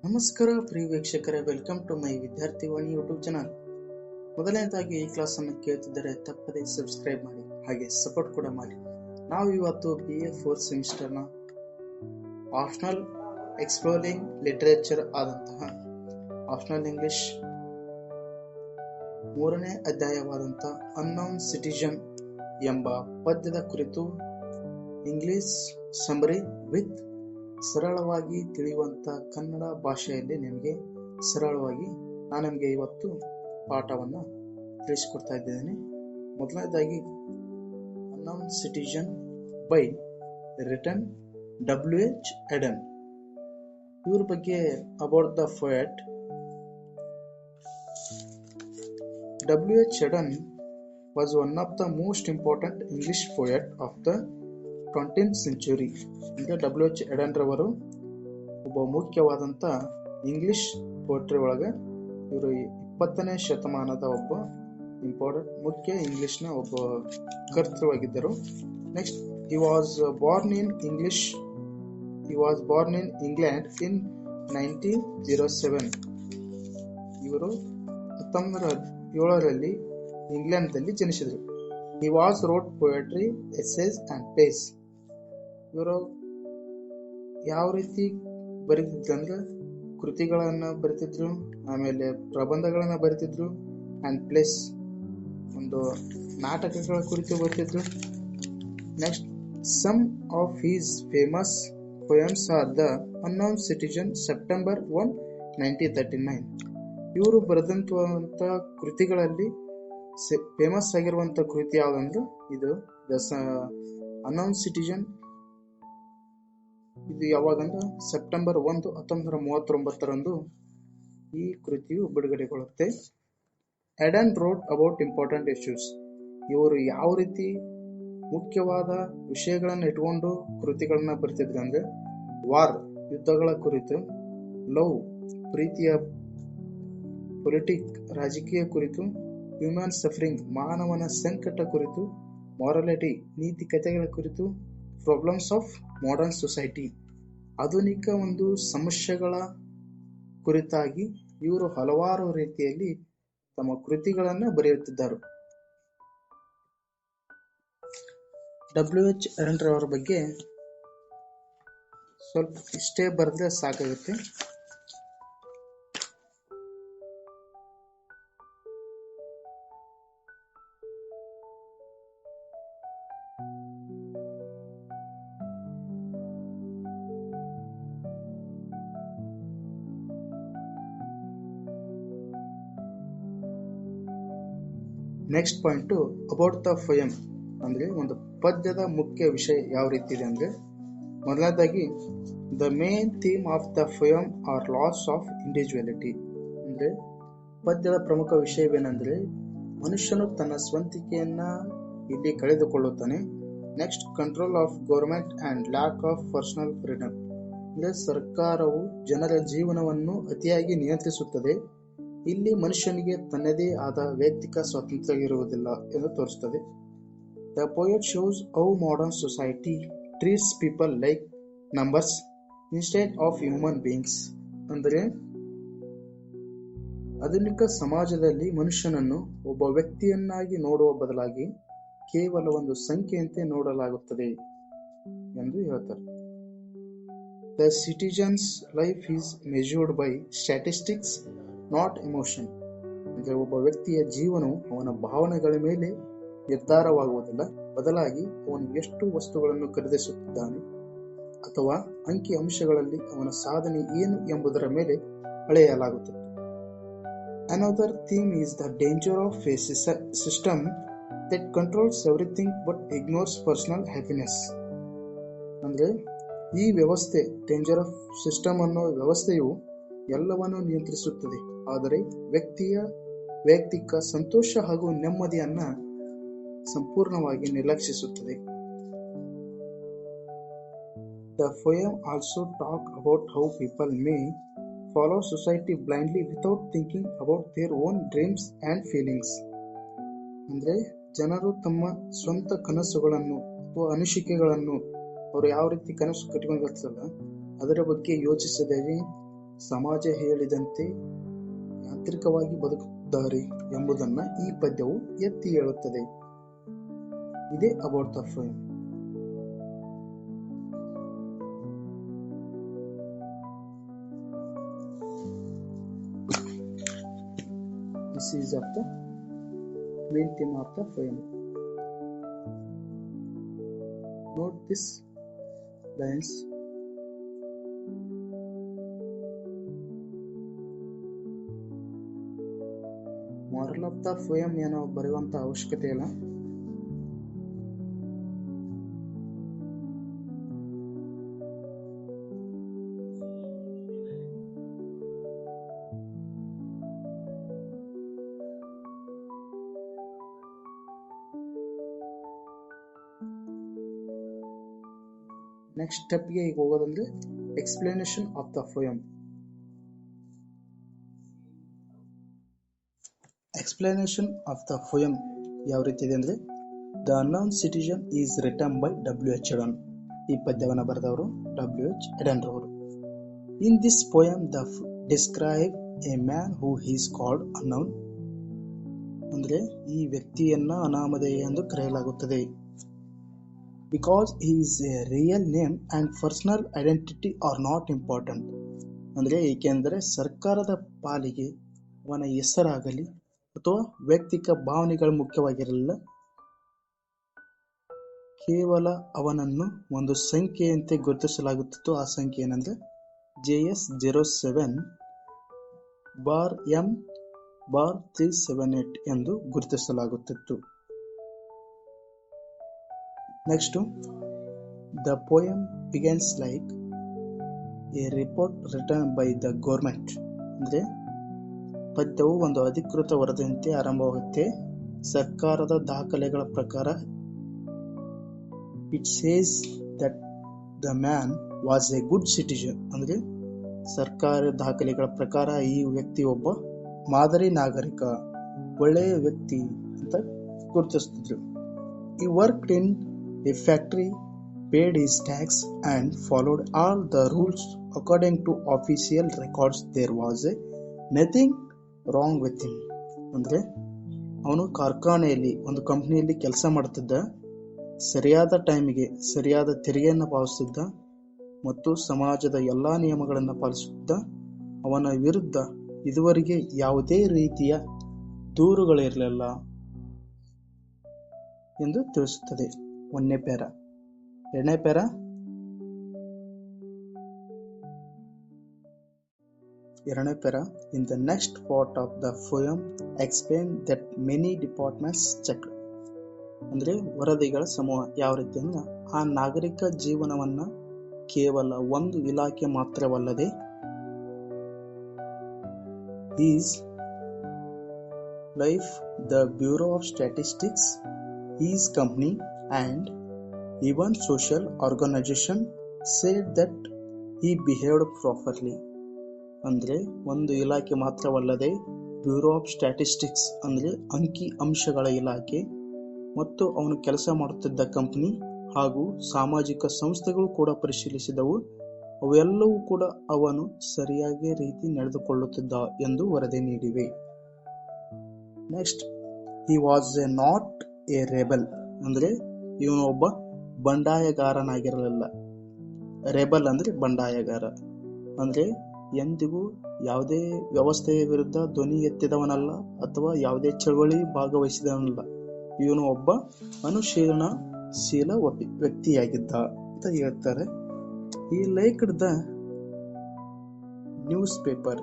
ನಮಸ್ಕಾರ ಪ್ರಿಯ ವೀಕ್ಷಕರೇ, welcome to my Vidyarthivani YouTube channel. ಮೊದಲನೇದಾಗಿ ಈ ಕ್ಲಾಸ್ ಅನ್ನು ಕೇಳ್ತಿದ್ದರೆ ತಪ್ಪದೆ ಸಬ್ಸ್ಕ್ರೈಬ್ ಮಾಡಿ, ಹಾಗೆ ಸಪೋರ್ಟ್ ಕೂಡ ಮಾಡಿ. ನಾವು ಇವತ್ತು BA 4th ಸೆಮಿಸ್ಟರ್ನ ಆಪ್ಷನಲ್ ಎಕ್ಸ್ಪ್ಲೋರಿಂಗ್ ಲಿಟರೇಚರ್ ಆದಂತಹ ಆಪ್ಷನಲ್ ಇಂಗ್ಲಿಷ್ 3ನೇ ಅಧ್ಯಾಯವಾದಂತಹ ಅನ್ನೌನ್ ಸಿಟಿಜನ್ ಎಂಬ ಪದ್ಯದ ಕುರಿತು ಇಂಗ್ಲಿಷ್ ಸಮರಿ ವಿತ್ ಸರಳವಾಗಿ ತಿಳಿಯುವಂತ ಕನ್ನಡ ಭಾಷೆಯಲ್ಲಿ ನಾನು ನಿಮಗೆ ಇವತ್ತು ಪಾಠವನ್ನ ತಿಳಿಸಿಕೊಡ್ತಾ ಇದ್ದೇನೆ. ಮೊದಲನೇದಾಗಿ unknown citizen by written WH Auden. ಇವ್ರ ಬಗ್ಗೆ about the poet. WH Auden was one of the most important English poet of the 20th century. ಅಂದ್ರೆ WH ಎಡನ್ ರವರು ಒಬ್ಬ ಮುಖ್ಯವಾದಂತ ಇಂಗ್ಲಿಷ್ ಪೋಯಟ್ರಿ ಒಳಗೆ ಇವರು 20ನೇ ಶತಮಾನದ ಒಬ್ಬ ಮುಖ್ಯ ಇಂಗ್ಲಿಷ್ನ ಒಬ್ಬ ಕರ್ತೃವಾಗಿದ್ದರು. Next, he was born in England in 1907. ಇವರು 1907ರಲ್ಲಿ ಇಂಗ್ಲೆಂಡ್ನಲ್ಲಿ ಜನಿಸಿದರು. He was wrote poetry, essays and plays. ಇವರು ಯಾವ ರೀತಿ ಬರೀತಿದ್ರು ಅಂದ್ರೆ ಕೃತಿಗಳನ್ನ ಬರೀತಿದ್ರು, ಆಮೇಲೆ ಪ್ರಬಂಧಗಳನ್ನ ಬರೀತಿದ್ರು, ಅಂಡ್ ಪ್ಲೇಸ್ ಒಂದು ನಾಟಕಗಳ ಕುರಿತು ಬರೀತಿದ್ರು. Next, some of his famous poems are the unknown citizen, September 1, 1939. ಇವರು ಬರೆದಂತ ಕೃತಿಗಳಲ್ಲಿ ಫೇಮಸ್ ಆಗಿರುವಂತ ಕೃತಿ ಯಾವ್ದಂದ್ರೆ ಇದು ಅನ್ನೌನ್ ಸಿಟಿಜನ್. ಇದು ಯಾವಾಗಂದ್ರೆ ಸೆಪ್ಟೆಂಬರ್ 1, 1939ರಂದು ಈ ಕೃತಿಯು ಬಿಡುಗಡೆಗೊಳ್ಳುತ್ತೆ. Auden wrote about important issues. ಇವರು ಯಾವ ರೀತಿ ಮುಖ್ಯವಾದ ವಿಷಯಗಳನ್ನ ಇಟ್ಕೊಂಡು ಕೃತಿಗಳನ್ನ ಬರೆತಿದ್ರು ಅಂದ್ರೆ ವಾರ್ ಯುದ್ಧಗಳ ಕುರಿತು, ಲವ್ ಪ್ರೀತಿಯ, ಪೊಲಿಟಿಕ್ ರಾಜಕೀಯ ಕುರಿತು, ಹ್ಯೂಮನ್ ಸಫರಿಂಗ್ ಮಾನವನ ಸಂಕಟ ಕುರಿತು, ಮಾರಲಿಟಿ ನೀತಿಕತೆಗಳ ಕುರಿತು, ಪ್ರಾಬ್ಲಮ್ಸ್ ಆಫ್ ಮಾಡರ್ನ್ ಸೊಸೈಟಿ ಆಧುನಿಕ ಒಂದು ಸಮಸ್ಯೆಗಳ ಕುರಿತಾಗಿ ಇವರು ಹಲವಾರು ರೀತಿಯಲ್ಲಿ ತಮ್ಮ ಕೃತಿಗಳನ್ನು ಬರೆಯುತ್ತಿದ್ದರು. WH ಎಡನ್ ರವರ ಬಗ್ಗೆ ಸ್ವಲ್ಪ ಇಷ್ಟೇ ಬರೆದ್ರೆ ಸಾಕಾಗುತ್ತೆ. Next point about the poem ಅಂದ್ರೆ ಒಂದು ಪದ್ಯದ ಮುಖ್ಯ ವಿಷಯ ಯಾವ ರೀತಿ ಇದೆ ಅಂದ್ರೆ, ಮೊದಲನೇದಾಗಿ the main theme of the poem are loss of individuality. ಅಂದ್ರೆ ಪದ್ಯದ ಪ್ರಮುಖ ವಿಷಯವೇನೆಂದ್ರೆ ಮನುಷ್ಯನು ತನ್ನ ಸ್ವಂತಿಕೆಯನ್ನ ಇಲ್ಲಿ ಕಳೆದುಕೊಳ್ಳುತ್ತಾನೆ. Next, control of government and lack of personal freedom. ಅಂದ್ರೆ ಸರ್ಕಾರವು ಜನರ ಜೀವನವನ್ನು ಅತಿಯಾಗಿ ನಿಯಂತ್ರಿಸುತ್ತದೆ. ಇಲ್ಲಿ ಮನುಷ್ಯನಿಗೆ ತನ್ನದೇ ಆದ ವೈಯಕ್ತಿಕ ಸ್ವಾತಂತ್ರ್ಯ ಇರುವುದಿಲ್ಲ ಎಂದು ತೋರಿಸುತ್ತದೆ. The poet shows how modern society treats people like numbers instead of human beings. ಅಂದರೆ ಆಧುನಿಕ ಸಮಾಜದಲ್ಲಿ ಮನುಷ್ಯನನ್ನು ಒಬ್ಬ ವ್ಯಕ್ತಿಯನ್ನಾಗಿ ನೋಡುವ ಬದಲಾಗಿ ಕೇವಲ ಒಂದು ಸಂಖ್ಯೆಯಂತೆ ನೋಡಲಾಗುತ್ತದೆ ಎಂದು ಹೇಳ್ತಾರೆ. The citizens life is measured by statistics not emotion. ಅಂದ್ರೆ ಒಬ್ಬ ವ್ಯಕ್ತಿಯ ಜೀವನವು ಅವನ ಭಾವನೆಗಳ ಮೇಲೆ ನಿರ್ಧಾರವಾಗುವುದಿಲ್ಲ, ಬದಲಾಗಿ ಅವನು ಎಷ್ಟು ವಸ್ತುಗಳನ್ನು ಖರೀದಿಸುತ್ತಿದ್ದಾನೆ ಅಥವಾ ಅಂಕಿ ಅಂಶಗಳಲ್ಲಿ ಅವನ ಸಾಧನೆ ಏನು ಎಂಬುದರ ಮೇಲೆ ಅಳೆಯಲಾಗುತ್ತದೆ. Another theme is the danger of a system that controls everything but ignores personal happiness. ಅಂದ್ರೆ ಈ ವ್ಯವಸ್ಥೆ, ಡೇಂಜರ್ ಆಫ್ ಸಿಸ್ಟಮ್ ಅನ್ನೋ ವ್ಯವಸ್ಥೆಯು ಎಲ್ಲವನ್ನು ನಿಯಂತ್ರಿಸುತ್ತದೆ, ಆದರೆ ವ್ಯಕ್ತಿಯ ವೈಯಕ್ತಿಕ ಸಂತೋಷ ಹಾಗೂ ನೆಮ್ಮದಿಯನ್ನ ಸಂಪೂರ್ಣವಾಗಿ ನಿರ್ಲಕ್ಷಿಸುತ್ತದೆ. The poem also talk about how people may follow society blindly without thinking about their own dreams and feelings. ಅಂದ್ರೆ ಜನರು ತಮ್ಮ ಸ್ವಂತ ಕನಸುಗಳನ್ನು ಅಥವಾ ಅನಿಸಿಕೆಗಳನ್ನು ಅವರು ಯಾವ ರೀತಿ ಕನಸು ಕಟ್ಟಿಕೊಂಡಿರ್ತಾರಲ್ಲ ಅದರ ಬಗ್ಗೆ ಯೋಚಿಸದೆ ಸಮಾಜ ಹೇಳಿದಂತೆ ಯಾಂತ್ರಿಕವಾಗಿ ಬದುಕುತ್ತಾರೆ ಎಂಬುದನ್ನು ಈ ಪದ್ಯವು ಎತ್ತಿ ಹೇಳುತ್ತದೆ. ಇದೇ about the poem. This is of the main theme of the poem. Note this lines. Moral of the poem ಏನೋ ಬರೆಯುವಂತ ಅವಶ್ಯಕತೆ ಇಲ್ಲ. ನೆಕ್ಸ್ಟ್ ಸ್ಟೆಪ್ಗೆ ಈಗ ಹೋಗೋದಂದ್ರೆ explanation of the poem. Explanation of the poem ಯಾವ ರೀತಿ ಇದೆ ಅಂದ್ರೆ, the unknown citizen is written by W.H. Auden. ಈ ಪದ್ಯವನ್ನು ಬರೆದವರು W.H. ಎಡನ್ ರವರು. In this poem the describe a man who is called unknown. ಅಂದ್ರೆ ಈ ವ್ಯಕ್ತಿಯನ್ನ ಅನಾಮಧೇಯ ಎಂದು ಕರೆಯಲಾಗುತ್ತದೆ. Because his real name and personal identity are not important. ಅಂದ್ರೆ ಏಕೆಂದರೆ ಸರ್ಕಾರದ ಪಾಲಿಗೆ ಅವನ ಹೆಸರಾಗಲಿ ಅಥವಾ ವೈಯಕ್ತಿಕ ಭಾವನೆಗಳು ಮುಖ್ಯವಾಗಿರಲಿಲ್ಲ. ಕೇವಲ ಅವನನ್ನು ಒಂದು ಸಂಖ್ಯೆಯಂತೆ ಗುರುತಿಸಲಾಗುತ್ತಿತ್ತು. ಆ ಸಂಖ್ಯೆ ಏನಂದ್ರೆ JS07/M/378 ಎಂದು ಗುರುತಿಸಲಾಗುತ್ತಿತ್ತು. Next, the poem begins like a report written by the government. ಅಂದ್ರೆ ಪದ್ಯವು ಒಂದು ಅಧಿಕೃತ ವರದಿಯಂತೆ ಆರಂಭವಾಗುತ್ತೆ. ಸರ್ಕಾರದ ದಾಖಲೆಗಳ ಪ್ರಕಾರ it says that the man was a good citizen. ಅಂದ್ರೆ ಸರ್ಕಾರಿ ದಾಖಲೆಗಳ ಪ್ರಕಾರ ಈ ವ್ಯಕ್ತಿ ಒಬ್ಬ ಮಾದರಿ ನಾಗರಿಕ, ಒಳ್ಳೆಯ ವ್ಯಕ್ತಿ ಅಂತ ಗುರುತಿಸ್ತಿದ್ರು. He worked in a factory, paid his tax and followed all the rules according to official records. There was nothing wrong with him. ಅಂದ್ರೆ ಅವನು ಕಾರ್ಖಾನೆಯಲ್ಲಿ ಒಂದು ಕಂಪನಿಯಲ್ಲಿ ಕೆಲಸ ಮಾಡ್ತಿದ್ದ, ಸರಿಯಾದ ಟೈಮಿಗೆ ಸರಿಯಾದ ತೆರಿಗೆಯನ್ನು ಪಾವತಿಸಿದ್ದ ಮತ್ತು ಸಮಾಜದ ಎಲ್ಲಾ ನಿಯಮಗಳನ್ನು ಪಾಲಿಸುತ್ತಿದ್ದ. ಅವನ ವಿರುದ್ಧ ಇದುವರೆಗೆ ಯಾವುದೇ ರೀತಿಯ ದೂರುಗಳಿರಲಿಲ್ಲ ಎಂದು ತಿಳಿಸುತ್ತದೆ. ಒಂದನೇ ಪ್ಯಾರ. ಎರಡನೇ para, in the next part of the poem explain that many departments check. ಅಂದ್ರೆ ವರದಿಗಳ ಸಮೂಹ ಯಾವ ರೀತಿ ಅಂದ್ರೆ, ಆ ನಾಗರಿಕ ಜೀವನವನ್ನ ಕೇವಲ ಒಂದು ಇಲಾಖೆ ಮಾತ್ರವಲ್ಲದೆ is life, the bureau of statistics, is company and even social organization said that he behaved properly. ಅಂದ್ರೆ ಒಂದು ಇಲಾಖೆ ಮಾತ್ರವಲ್ಲದೆ ಬ್ಯೂರೋ ಆಫ್ ಸ್ಟ್ಯಾಟಿಸ್ಟಿಕ್ಸ್ ಅಂದ್ರೆ ಅಂಕಿ ಅಂಶಗಳ ಇಲಾಖೆ ಮತ್ತು ಅವನು ಕೆಲಸ ಮಾಡುತ್ತಿದ್ದ ಕಂಪನಿ ಹಾಗೂ ಸಾಮಾಜಿಕ ಸಂಸ್ಥೆಗಳು ಕೂಡ ಪರಿಶೀಲಿಸಿದವು. ಅವೆಲ್ಲವೂ ಕೂಡ ಅವನು ಸರಿಯಾಗಿ ರೀತಿ ನಡೆದುಕೊಳ್ಳುತ್ತಿದ್ದ ಎಂದು ವರದಿ ನೀಡಿವೆ. Next, he was not a rebel. ಅಂದ್ರೆ ಇವನು ಒಬ್ಬ ಬಂಡಾಯಗಾರನಾಗಿರಲಿಲ್ಲ. ರೆಬಲ್ ಅಂದ್ರೆ ಬಂಡಾಯಗಾರ. ಅಂದ್ರೆ ಎಂದಿಗೂ ಯಾವುದೇ ವ್ಯವಸ್ಥೆಯ ವಿರುದ್ಧ ಧ್ವನಿ ಎತ್ತಿದವನಲ್ಲ ಅಥವಾ ಯಾವುದೇ ಚಳವಳಿ ಭಾಗವಹಿಸಿದವನಲ್ಲ. ಇವನು ಒಬ್ಬ ಅನುಶೀಲನಶೀಲ ವ್ಯಕ್ತಿಯಾಗಿದ್ದ ಅಂತ ಹೇಳ್ತಾರೆ. ಈ ಲೈಕ್ಡ್ ದ ನ್ಯೂಸ್ ಪೇಪರ್.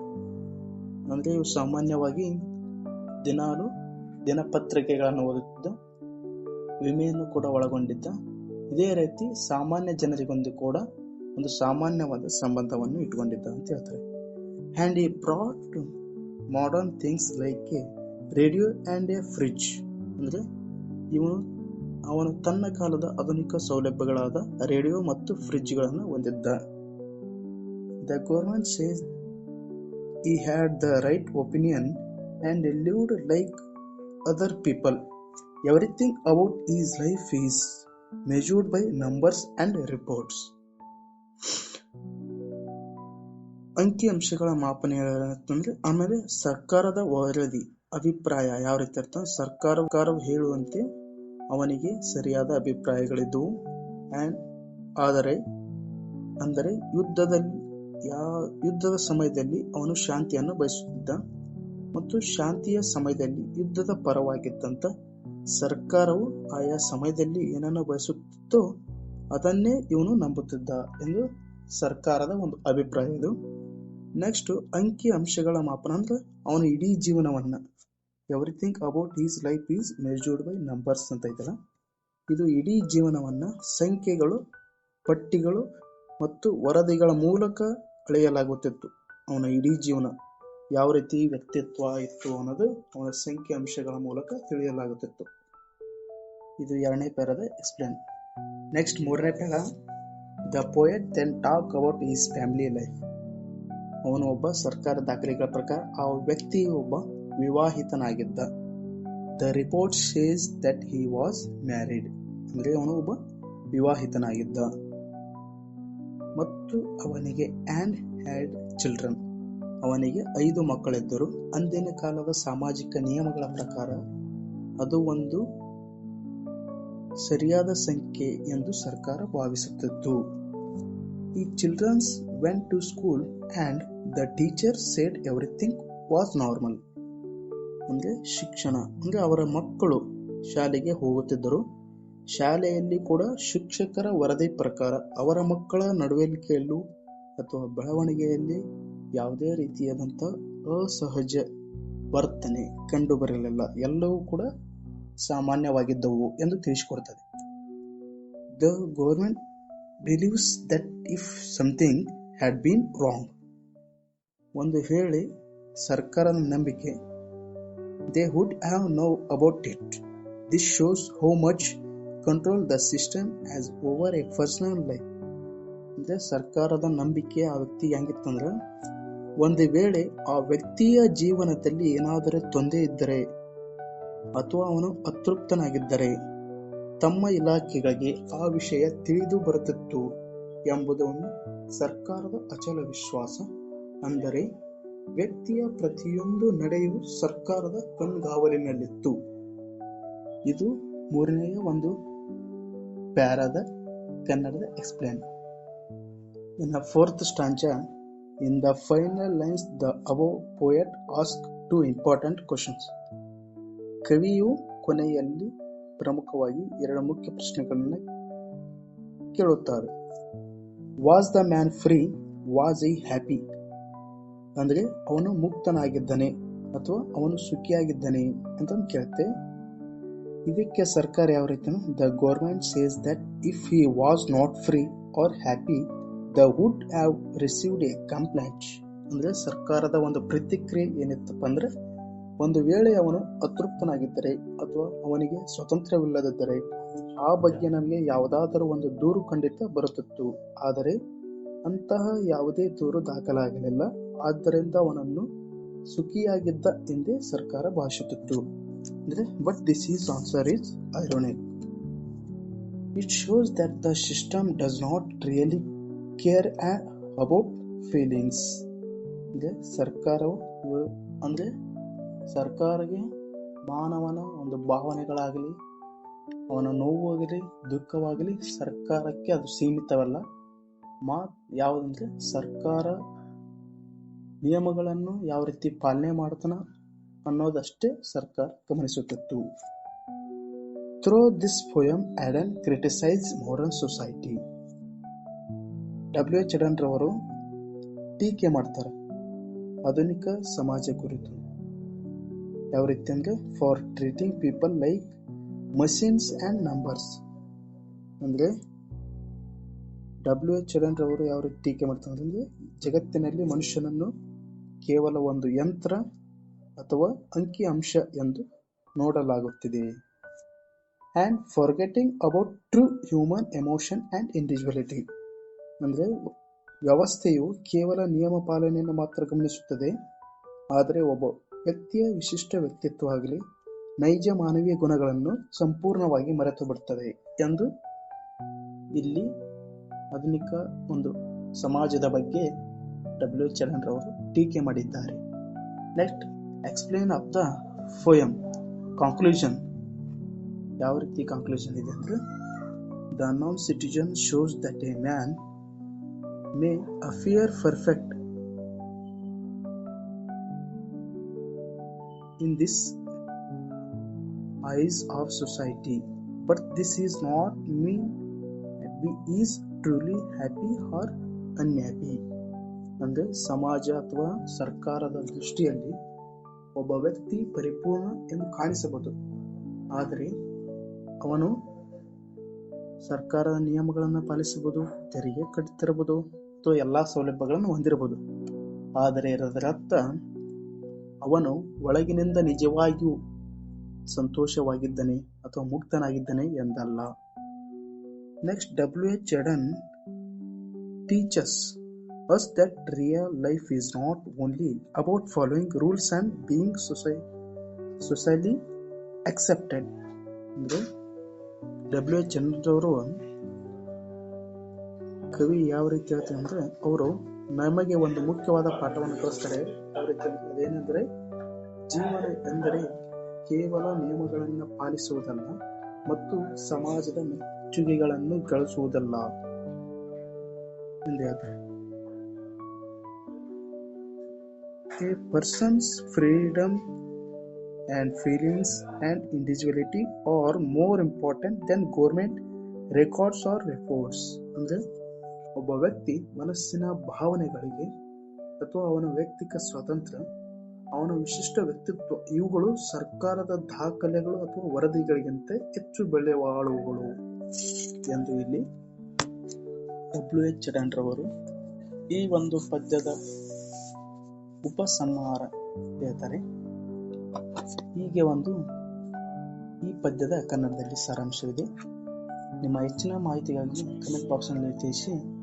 ಅಂದ್ರೆ ಇವು ಸಾಮಾನ್ಯವಾಗಿ ದಿನಾಲು ದಿನಪತ್ರಿಕೆಗಳನ್ನು ಓದುತ್ತಿದ್ದ, ವಿಮೆಯನ್ನು ಕೂಡ ಒಳಗೊಂಡಿದ್ದ. ಇದೇ ರೀತಿ ಸಾಮಾನ್ಯ ಜನರಿಗೊಂದು ಕೂಡ ಒಂದು ಸಾಮಾನ್ಯವಾದ ಸಂಬಂಧವನ್ನು ಇಟ್ಕೊಂಡಿದ್ದ ಅಂತ ಹೇಳ್ತಾರೆ. And he brought modern things like a radio and a fridge. ಅಂದ್ರೆ ಅವನು ತನ್ನ ಕಾಲದ ಆಧುನಿಕ ಸೌಲಭ್ಯಗಳಾದ ರೇಡಿಯೋ ಮತ್ತು ಫ್ರಿಡ್ಜ್ಗಳನ್ನು ಹೊಂದಿದ್ದ. The government says he had the right opinion and lived like other people. Everything about his life is measured by numbers and reports. ಅಂಕಿಅಂಶಗಳ ಮಾಪನ ಅಂತಂದ್ರೆ ಆಮೇಲೆ ಸರ್ಕಾರದ ವರದಿ ಅಭಿಪ್ರಾಯ ಯಾವ ರೀತಿ ಇರ್ತದೆ, ಸರ್ಕಾರವು ಹೇಳುವಂತೆ ಅವನಿಗೆ ಸರಿಯಾದ ಅಭಿಪ್ರಾಯಗಳಿದ್ದವು. ಅಂದರೆ ಯುದ್ಧದ ಸಮಯದಲ್ಲಿ ಅವನು ಶಾಂತಿಯನ್ನು ಬಯಸುತ್ತಿದ್ದ ಮತ್ತು ಶಾಂತಿಯ ಸಮಯದಲ್ಲಿ ಯುದ್ಧದ ಪರವಾಗಿದ್ದಂತ ಸರ್ಕಾರವು ಆಯಾ ಸಮಯದಲ್ಲಿ ಏನನ್ನು ಬಯಸುತ್ತಿತ್ತೋ ಅದನ್ನೇ ಇವನು ನಂಬುತ್ತಿದ್ದ ಎಂದು ಸರ್ಕಾರದ ಒಂದು ಅಭಿಪ್ರಾಯ ಇದು. ನೆಕ್ಸ್ಟ್ ಅಂಕಿ ಅಂಶಗಳ ಮಾಪನ ಅಂದ್ರೆ ಅವನ ಇಡೀ ಜೀವನವನ್ನ everything about his life is measured by numbers ಅಂತ ಐತಲ್ಲ, ಇದು ಇಡೀ ಜೀವನವನ್ನ ಸಂಖ್ಯೆಗಳು, ಪಟ್ಟಿಗಳು ಮತ್ತು ವರದಿಗಳ ಮೂಲಕ ಅಳೆಯಲಾಗುತ್ತಿತ್ತು. ಅವನ ಇಡೀ ಜೀವನ ಯಾವ ರೀತಿ ವ್ಯಕ್ತಿತ್ವ ಇತ್ತು ಅನ್ನೋದು ಅವನ ಸಂಖ್ಯೆ ಅಂಶಗಳ ಮೂಲಕ ತಿಳಿಯಲಾಗುತ್ತಿತ್ತು. ಇದು 2ನೇ ಪ್ಯಾರದ ಎಕ್ಸ್ಪ್ಲೇನ್. ನೆಕ್ಸ್ಟ್ 3ನೇ para, the poet then talk about his family life. ಅವನು ಒಬ್ಬ ಸರ್ಕಾರ ದಾಖಲೆಗಳ ಪ್ರಕಾರ ಆ ವ್ಯಕ್ತಿ ಒಬ್ಬ ವಿವಾಹಿತನಾಗಿದ್ದ. The report says that he was married, ಅಂದ್ರೆ ಅವನು ಒಬ್ಬ ವಿವಾಹಿತನಾಗಿದ್ದ ಮತ್ತು ಅವನಿಗೆ ಆ್ಯಂಡ್ ಹ್ಯಾಡ್ ಚಿಲ್ಡ್ರನ್, ಅವನಿಗೆ 5 ಮಕ್ಕಳಿದ್ದರು. ಅಂದಿನ ಕಾಲದ ಸಾಮಾಜಿಕ ನಿಯಮಗಳ ಪ್ರಕಾರ ಅದು ಒಂದು ಸರಿಯಾದ ಸಂಖ್ಯೆ ಎಂದು ಸರ್ಕಾರ ಭಾವಿಸುತ್ತಿತ್ತು. ಈ childrens went to school and the teacher said everything was normal. ಅಂದ್ರೆ ಶಿಕ್ಷಣ ಅಂದ್ರೆ ಅವರ ಮಕ್ಕಳು ಶಾಲೆಗೆ ಹೋಗುತ್ತಿದ್ದರು. ಶಾಲೆಯಲ್ಲಿ ಕೂಡ ಶಿಕ್ಷಕರ ವರದಿ ಪ್ರಕಾರ ಅವರ ಮಕ್ಕಳ ನಡವಳಿಕೆಯಲ್ಲೂ ಅಥವಾ ಬೆಳವಣಿಗೆಯಲ್ಲಿ ಯಾವುದೇ ರೀತಿಯಾದಂಥ ಅಸಹಜ ವರ್ತನೆ ಕಂಡು ಬರಲಿಲ್ಲ, ಎಲ್ಲವೂ ಕೂಡ ಸಾಮಾನ್ಯವಾಗಿದ್ದವು ಎಂದು ತಿಳಿಸಿಕೊಡ್ತದೆ. The government believes that if something had been wrong, ಒಂದು ವೇಳೆ ಸರ್ಕಾರದ ನಂಬಿಕೆ, they would have no about it. This shows how much control the system has over a personal life. ಅಂದ್ರೆ ಸರ್ಕಾರದ ನಂಬಿಕೆ ಆ ವ್ಯಕ್ತಿಗೆ ಹೆಂಗಿತ್ತಂದ್ರೆ, ಒಂದು ವೇಳೆ ಆ ವ್ಯಕ್ತಿಯ ಜೀವನದಲ್ಲಿ ಏನಾದರೂ ತೊಂದರೆ ಇದ್ದರೆ ಅಥವಾ ಅವನು ಅತೃಪ್ತನಾಗಿದ್ದರೆ ತಮ್ಮ ಇಲಾಖೆಗಳಿಗೆ ಆ ವಿಷಯ ತಿಳಿದು ಬರುತ್ತಿತ್ತು ಎಂಬುದನ್ನು ಸರ್ಕಾರದ ಅಚಲ ವಿಶ್ವಾಸ. ಅಂದರೆ ವ್ಯಕ್ತಿಯ ಪ್ರತಿಯೊಂದು ನಡೆಯೂ ಸರ್ಕಾರದ ಕಣ್ಗಾವಲಿನಲ್ಲಿತ್ತು. ಇದು 3ನೇ ಒಂದು ಪ್ಯಾರದ ಕನ್ನಡದ explain. In the 4th stanza, in the final lines, the above poet asks 2 important questions. ಕವಿಯು ಕೊನೆಯಲ್ಲಿ ಪ್ರಮುಖವಾಗಿ 2 ಮುಖ್ಯ ಪ್ರಶ್ನೆಗಳನ್ನು ಕೇಳುತ್ತಾರೆ. Was the man free, was I happy, ಅಂದ್ರೆ ಅವನು ಮುಕ್ತನಾಗಿದ್ದಾನೆ ಅಥವಾ ಅವನು ಸುಖಿಯಾಗಿದ್ದಾನೆ ಅಂತ ಕೇಳುತ್ತೆ. ಇದಕ್ಕೆ ಸರ್ಕಾರ ಯಾವ ರೀತಿ, the government says that if he was not free are happy the would have received A complaint. ಅಂದ್ರೆ ಸರ್ಕಾರದ ಒಂದು ಪ್ರತಿಕ್ರಿಯೆ ಏನಿತ್ತಪ್ಪ ಅಂದ್ರೆ, ಒಂದು ವೇಳೆ ಅವನು ಅತೃಪ್ತನಾಗಿದ್ದರೆ ಅಥವಾ ಅವನಿಗೆ ಸ್ವತಂತ್ರವಿಲ್ಲದಿದ್ದರೆ ಆ ಬಗ್ಗೆ ನಮಗೆ ಯಾವುದಾದರೂ ಒಂದು ದೂರು ಖಂಡಿತ ಬರುತ್ತಿತ್ತು. ಆದರೆ ಅಂತಹ ಯಾವುದೇ ದೂರು ದಾಖಲಾಗಲಿಲ್ಲ. ಆದ್ದರಿಂದ ಅವನನ್ನು ಸುಖಿಯಾಗಿದ್ದ ಎಂದೇ ಸರ್ಕಾರ ಭಾವಿಸುತ್ತಿತ್ತು. ಅಂದ್ರೆ but this is answer is ironic. It shows that the system does not really care about feelings. ಅಂದ್ರೆ ಸರ್ಕಾರಕ್ಕೆ ಮಾನವನ ಒಂದು ಭಾವನೆಗಳಾಗಲಿ, ಅವನ ನೋವಾಗಲಿ, ದುಃಖವಾಗಲಿ ಸರ್ಕಾರಕ್ಕೆ ಅದು ಸೀಮಿತವಲ್ಲ. ಯಾವುದಂದ್ರೆ ಸರ್ಕಾರ ನಿಯಮಗಳನ್ನು ಯಾವ ರೀತಿ ಪಾಲನೆ ಮಾಡ್ತಾನ ಅನ್ನೋದಷ್ಟೇ ಸರ್ಕಾರ ಗಮನಿಸುತ್ತಿತ್ತು. Through this poem Auden criticise modern society. W.H. Adan ರವರು ಟೀಕೆ ಮಾಡ್ತಾರೆ ಆಧುನಿಕ ಸಮಾಜ ಕುರಿತು. ಯಾವ ರೀತಿ ಅಂದ್ರೆ, for treating people like machines and numbers. ಅಂದ್ರೆ W.H. Adan ರವರು ಯಾವ ರೀತಿ ಟೀಕೆ ಮಾಡ್ತಾರೆ ಅಂದ್ರೆ, ಜಗತ್ತಿನಲ್ಲಿ ಮನುಷ್ಯನನ್ನು ಕೇವಲ ಒಂದು ಯಂತ್ರ ಅಥವಾ ಅಂಕಿ ಅಂಶ ಎಂದು ನೋಡಲಾಗುತ್ತಿದೆ. And forgetting about true human emotion and individuality. ಅಂದ್ರೆ ವ್ಯವಸ್ಥೆಯು ಕೇವಲ ನಿಯಮ ಪಾಲನೆಯನ್ನು ಮಾತ್ರ ಗಮನಿಸುತ್ತದೆ, ಆದರೆ ಒಬ್ಬ ವ್ಯಕ್ತಿಯ ವಿಶಿಷ್ಟ ವ್ಯಕ್ತಿತ್ವ ಆಗಲಿ ನೈಜ ಮಾನವೀಯ ಗುಣಗಳನ್ನು ಸಂಪೂರ್ಣವಾಗಿ ಮರೆತು ಬಿಡುತ್ತದೆ ಎಂದು ಇಲ್ಲಿ ಆಧುನಿಕ ಒಂದು ಸಮಾಜದ ಬಗ್ಗೆ W.H. ಚರಣ್ ರವರು ಟೀಕೆ ಮಾಡಿದ್ದಾರೆ. Next explain of the poem. Conclusion ಯಾವ ರೀತಿ ಕಾಂಕ್ಲೂಷನ್ ಇದೆ ಅಂದ್ರೆ, the unknown citizen shows that a man may appear perfect in this eyes of society, but this is not mean he is truly happy or unhappy. ಅಂದ್ರೆ ಸಮಾಜ ಅಥವಾ ಸರ್ಕಾರದ ದೃಷ್ಟಿಯಲ್ಲಿ ಒಬ್ಬ ವ್ಯಕ್ತಿ ಪರಿಪೂರ್ಣ ಎಂದು ಕಾಣಿಸಬಹುದು, ಆದರೆ ಅವನು ಸರ್ಕಾರದ ನಿಯಮಗಳನ್ನು ಪಾಲಿಸಬಹುದು, ತೆರಿಗೆ ಕಟ್ಟುತ್ತಿರಬಹುದು ಅಥವಾ ಎಲ್ಲಾ ಸೌಲಭ್ಯಗಳನ್ನು ಹೊಂದಿರಬಹುದು. ಆದರೆ ಅದರರ್ಥ ಅವನು ಒಳಗಿನಿಂದ ನಿಜವಾಗಿಯೂ ಸಂತೋಷವಾಗಿದ್ದಾನೆ ಅಥವಾ ಮುಕ್ತನಾಗಿದ್ದಾನೆ ಎಂದಲ್ಲ. Next W.H. Charan teaches us that real life is not only about following rules and being socially accepted. ಅಂದ್ರೆ W.H. ಚರಣ್ ಅವರು ಕವಿ ಯಾವ ರೀತಿ ಹೇಳ್ತಾರೆ ಅಂದ್ರೆ, ಅವರು ನಮಗೆ ಒಂದು ಮುಖ್ಯವಾದ ಪಾಠವನ್ನು ಕಲಿಸ್ತಾರೆ. ಅದೇನೆಂದರೆ, ಜೀವನ ಎಂದರೆ ಕೇವಲ ನಿಯಮಗಳನ್ನು ಪಾಲಿಸುವುದಲ್ಲ ಮತ್ತು ಸಮಾಜದ ಮೆಚ್ಚುಗೆಗಳನ್ನು ಗಳಿಸುವುದಲ್ಲ ಎಂದು ಹೇಳ್ತಾರೆ. A person's freedom and feelings and individuality are more important than government records or reports. ಅಂದ್ರೆ ಒಬ್ಬ ವ್ಯಕ್ತಿ ಮನಸ್ಸಿನ ಭಾವನೆಗಳಿಗೆ ಅಥವಾ ಅವನ ವ್ಯಕ್ತಿಕ ಸ್ವಾತಂತ್ರ್ಯ, ಅವನ ವಿಶಿಷ್ಟ ವ್ಯಕ್ತಿತ್ವ ಇವುಗಳು ಸರ್ಕಾರದ ದಾಖಲೆಗಳು ಅಥವಾ ವರದಿಗಳಿಗಿಂತ ಹೆಚ್ಚು ಬೆಲೆಬಾಳುವವುಗಳು ಎಂದು ಇಲ್ಲಿ W.H. ಚರಣ್ ರವರು ಈ ಒಂದು ಪದ್ಯದ ಉಪಸಂಹಾರ ಹೇಳ್ತಾರೆ. ಹೀಗೆ ಈ ಪದ್ಯದ ಕನ್ನಡದಲ್ಲಿ ಸಾರಾಂಶವಿದೆ. ನಿಮ್ಮ ಹೆಚ್ಚಿನ ಮಾಹಿತಿಗಾಗಿ ಕಮೆಂಟ್ ಬಾಕ್ಸ್ ನಲ್ಲಿ ತಿಳಿಸಿ.